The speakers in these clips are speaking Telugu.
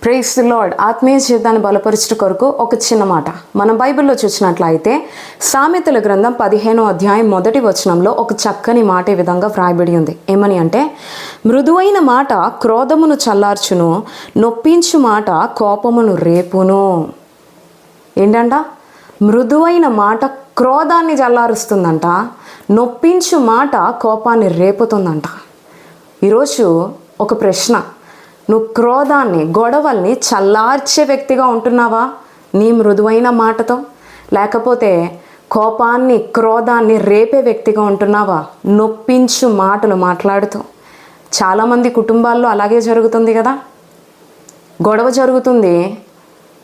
Praise the lord. ఆత్మీయ జీవితాన్ని బలపరచుట కొరకు ఒక చిన్న మాట మనం బైబిల్లో చూసినట్లయితే సామెతల గ్రంథం 15వ అధ్యాయం 1వ వచనంలో ఒక చక్కని మాట ఈ విధంగా వ్రాయబడి ఉంది. ఏమని అంటే, మృదువైన మాట క్రోధమును చల్లార్చును, నొప్పించు మాట కోపమును రేపును. ఏంటంట? మృదువైన మాట క్రోధాన్ని చల్లారుస్తుందంట, నొప్పించు మాట కోపాన్ని రేపుతుందంట. ఈరోజు ఒక ప్రశ్న, నువ్వు క్రోధాన్ని, గొడవల్ని చల్లార్చే వ్యక్తిగా ఉంటున్నావా నీ మృదువైన మాటతో? లేకపోతే కోపాన్ని, క్రోధాన్ని రేపే వ్యక్తిగా ఉంటున్నావా నొప్పించు మాటలు మాట్లాడుతూ? చాలామంది కుటుంబాల్లో అలాగే జరుగుతుంది కదా. గొడవ జరుగుతుంది,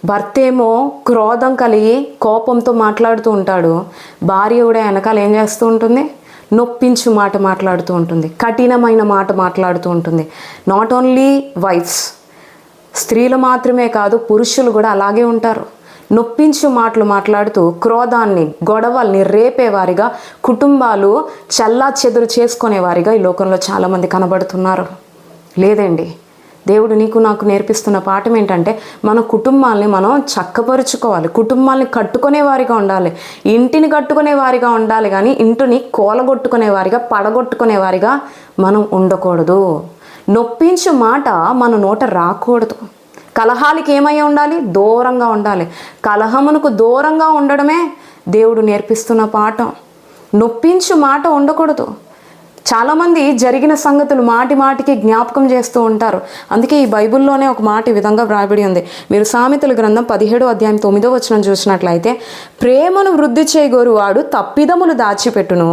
భర్త ఏమో క్రోధం కలిగి కోపంతో మాట్లాడుతూ ఉంటాడు, భార్య కూడా వెనకాల ఏం చేస్తూ ఉంటుంది? నొప్పించు మాట మాట్లాడుతూ ఉంటుంది, కఠినమైన మాట మాట్లాడుతూ ఉంటుంది. నాట్ ఓన్లీ వైఫ్స్, స్త్రీలు మాత్రమే కాదు, పురుషులు కూడా అలాగే ఉంటారు. నొప్పించు మాటలు మాట్లాడుతూ క్రోధాన్ని, గొడవల్ని రేపేవారిగా, కుటుంబాలు చల్లా చెదురు చేసుకునేవారిగా ఈ లోకంలో చాలామంది కనబడుతున్నారు. లేదండి, దేవుడు నీకు నాకు నేర్పిస్తున్న పాఠం ఏంటంటే, మన కుటుంబాల్ని మనం చక్కపరుచుకోవాలి, కుటుంబాల్ని కట్టుకునేవారిగా ఉండాలి, ఇంటిని కట్టుకునేవారిగా ఉండాలి, కానీ ఇంటిని కూలగొట్టుకునేవారిగా, పడగొట్టుకునేవారిగా మనం ఉండకూడదు. నొప్పించు మాట మన నోట రాకూడదు. కలహాలకి ఏమై ఉండాలి? దూరంగా ఉండాలి. కలహమునకు దూరంగా ఉండడమే దేవుడు నేర్పిస్తున్న పాఠం. నొప్పించు మాట ఉండకూడదు. చాలామంది జరిగిన సంగతులు మాటి మాటికి జ్ఞాపకం చేస్తూ ఉంటారు. అందుకే ఈ బైబిల్లోనే ఒక మాట ఈ విధంగా వ్రాయబడి ఉంది. మీరు సామెతల గ్రంథం 17వ అధ్యాయం 9వ వచనం చూసినట్లయితే, ప్రేమను వృద్ధి చేయగోరు వాడు తప్పిదములు దాచిపెట్టును,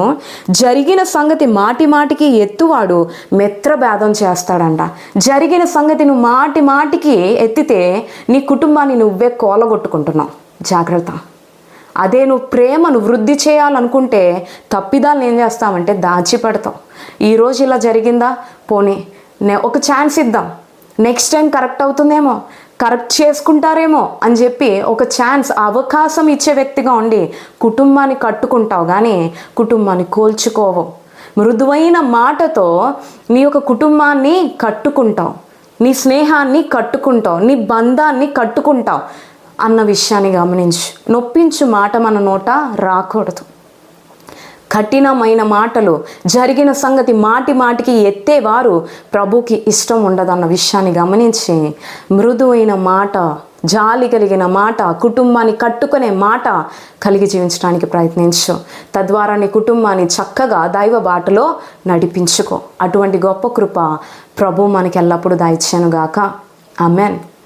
జరిగిన సంగతి మాటి మాటికి ఎత్తువాడు మిత్రభేదం చేస్తాడంట. జరిగిన సంగతి నువ్వు మాటి మాటికి ఎత్తితే నీ కుటుంబాన్ని నువ్వే కోలగొట్టుకుంటున్నావు. జాగ్రత్త. అదే నువ్వు ప్రేమను వృద్ధి చేయాలనుకుంటే తప్పిదాలను ఏం చేస్తావంటే దాచిపెడతావు. ఈరోజు ఇలా జరిగిందా, పోనీ ఒక ఛాన్స్ ఇద్దాం, నెక్స్ట్ టైం కరెక్ట్ అవుతుందేమో, కరెక్ట్ చేసుకుంటారేమో అని చెప్పి ఒక ఛాన్స్, అవకాశం ఇచ్చే వ్యక్తిగా ఉండి కుటుంబాన్ని కట్టుకుంటావు, కానీ కుటుంబాన్ని కోల్చుకోవు. మృదువైన మాటతో నీ యొక్క కుటుంబాన్ని కట్టుకుంటావు, నీ స్నేహాన్ని కట్టుకుంటావు, నీ బంధాన్ని కట్టుకుంటావు అన్న విషయాన్ని గమనించు. నొప్పించు మాట మన నోట రాకూడదు. కఠినమైన మాటలు, జరిగిన సంగతి మాటి మాటికి ఎత్తేవారు ప్రభుకి ఇష్టం ఉండదన్న విషయాన్ని గమనించి మృదువైన మాట, జాలి కలిగిన మాట, కుటుంబాన్ని కట్టుకునే మాట కలిగి జీవించడానికి ప్రయత్నించు. తద్వారా నీ కుటుంబాన్ని చక్కగా దైవ బాటలో నడిపించుకో. అటువంటి గొప్ప కృప ప్రభు మనకి ఎల్లప్పుడూ దయచేయునుగాక. ఆమేన్.